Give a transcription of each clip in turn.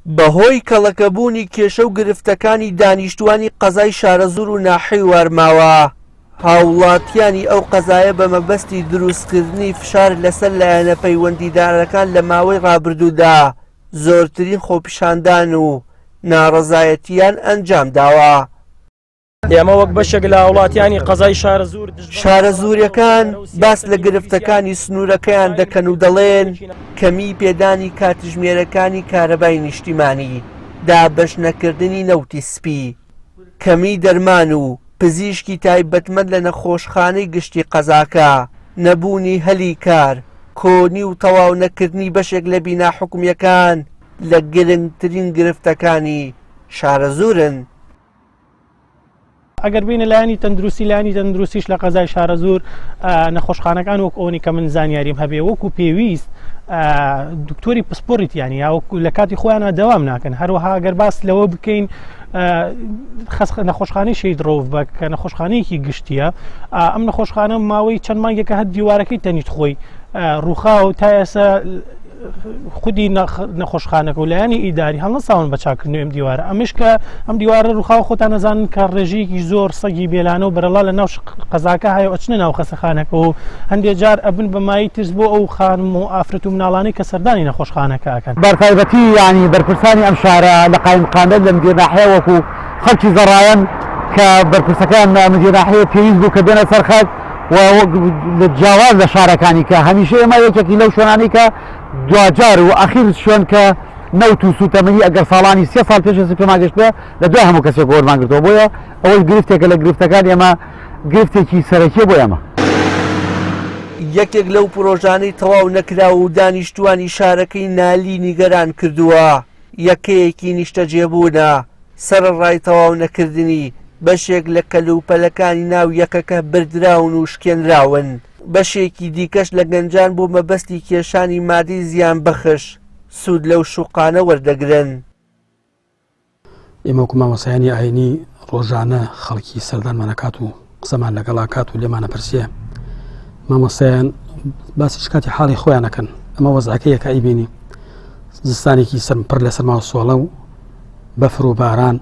بەهۆی کەڵەکەبوونی کێشە و گرفتەکانی دانیشتوانی قەزای شارەزور و ناحەی وارماوە، هاوڵاتیانی ئەو قەزایە بە مەبەستی دروستکردنی فشار لەسەر لایەنە پەیوەندیدارەکان لە ماوەی ڕابردوودا زۆرترین خۆپیشاندان و ناڕەزایەتیان ئەنجام داوە. ئێمە وەک بەشێک لە وڵاتیانی قەزای شارەزوریەکان باس لە گرفتەکانی سنوورەکەیان دەکەن و دەڵێن کەمی پێدانی کاتژمێرەکانی کارەبای نیشتیمانی، دابەش نەکردنی نەوتی سپی، کەمی دەرمان و پزیشکی تایبەتمەند لە نەخۆشخانەی گشتی قەزاکە، نەبوونی هەلی کار، کۆنی و تەواو نەکردنی بەشێک لە بینا حکومیەکان لە گرنگترین گرفتەکانی شارەزورن. ئەگەر بینە لایانی تەندروستی لایانی تەندروستیش لە قەزای شارەزور نەخۆشخانەکان وەک ئەوەی کە من زانیاریم هەبێ وەکو پێویست دکتۆری پسپۆریتیانی یا لە کاتی خۆیانە دەوام ناکەن. هەروەها ئەگەر باس لەوە بکەین نەخۆشخانەی شەیدڕۆڤ بە کە نەخۆشخانەیەکی گشتیە، ئەم نەخۆشخانە ماوەی چەند مانگێکە هەر دیوارەکەی تەنیت خۆی ڕووخا و تا ئێستا خودی نەخۆشخانەکە و لایانی ئیداری هەڵنەساون بە چاکردن ئەم دیوارە. ئەمش کە ئەم دیوارە ڕووخاو خۆتان نەزانن کە ڕێژەیەکی زۆر سەگی بێلانە و بەرەڵا لە ناو قەزاکە هەیە ئەچنە ناو خەسەخانەکە و هەندێک جار ئەبن بەمایی ترس بۆ ئەو خانم و ئافرەت و مناڵانەی کە سەردانی نەخۆشخانەکە ئەکەن. بەرتایبەتی ینی بەرپرسانی ئەم شارە لە قایمقامە لە مدیرناحیە وەکو خەڵکی زەڕایەن کە بەرپرسەکان مدیرناحیە پێویست بوو کە بێنە سەر خەک و لە جیاواز لە شارەکانی کە هەمیشە ئێمە یەکێکی لەو شوێنانی کە دوجار و ئەخیر شوێن کە نەوت و سوتەمەنی ئەگەر ساڵانی 3 ساڵ پێش پێماگەشتە لە دوای هەموو کەسێک وەرمانگرتەوە. بۆیە ئەوەی گرفتێکە لە گرفتەکان ئێمە گرفتێکی سەرەکیە بۆ ئێمە. یەکێک لەو پرۆژانەی تەواو نەکرا و دانیشتوانی شارەکەی نالی نیگەران کردووە یەکەیەکی نیشتەجێبوونە سەرڕای تەواو نەکردنی بەشێک لە کەلوپەلەکانی ناو یەکەکە بردراون و شکێنراون. بەشێکی دیکەش لە گەنجان بۆ مەبەستی کێشانی مادی زیان بەخش سوود لەو شوقانە وەردەگرن. ئێمە وەکو مامۆسایانی ئاینی ڕۆژانە خەڵکی سەردانمانەکات و قسەمان لەگەڵاکات و لێمانە پرسیە مامۆسایان باسی شکاتی حاڵی خۆیانەکەن. ئەمە وەزعەکەیەکە ئەیبینی زستانێکی سەرپڕ لە سەرما سۆڵە و بەفر و باران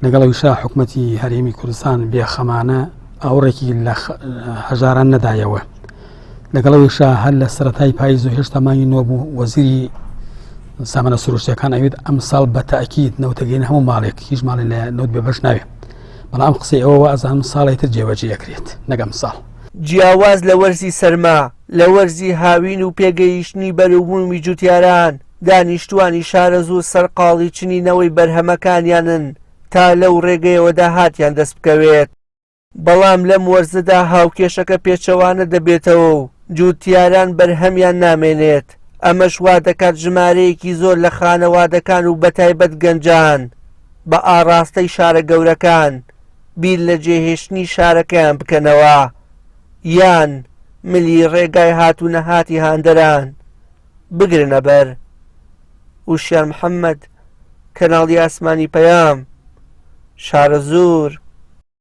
لەگەڵەویشا حکومەتی هەرێمی کوردستان بێخەمانە ئاوڕێکی لە هەژاران نەدایەوە. لەگەڵەویشا هەر لە سەرەتای پاییز و هێشتا مانگی نۆ بوو وەزیری سامانە سروشتیەکان ئەوێت ئەم ساڵ بە تاکید نەوتەگەین هەموو ماڵێک هیچ ماڵی لە نەوت بێبەش ناوێ. بەڵام ئەم قسەی ئەوەوە ئەزانم ساڵی تر جێوەجێ ئەکرێت نەگەم ساڵ. جیاواز لە وەرزی سەرما، لە وەرزی هاوین و پێگەیشتنی بەروبوونی جوتیاران، دانیشتوانی شارەزوو سەرقاڵی چنینەوەی بەرهەمەکانیانن تا لەو ڕێگەیەوەدا هاتیان دەست بکەوێت. بەڵام لەم وەرزەدا هاوکێشەکە پێچەوانە دەبێتەوە و جوتیاران بەرهەمیان نامێنێت. ئەمەش وا دەکات ژمارەیەکی زۆر لە خانەوادەکان و بەتایبەت گەنجان بە ئاڕاستەی شارە گەورەکان بیر لە جێهێشتنی شارەکەیان بکەنەوە یان ملی ڕێگای هاتوونە هاتی هاندەران بگرنە بەر. وشیان محەممەد، کەناڵی ئاسمانی پەیام، شارەزور.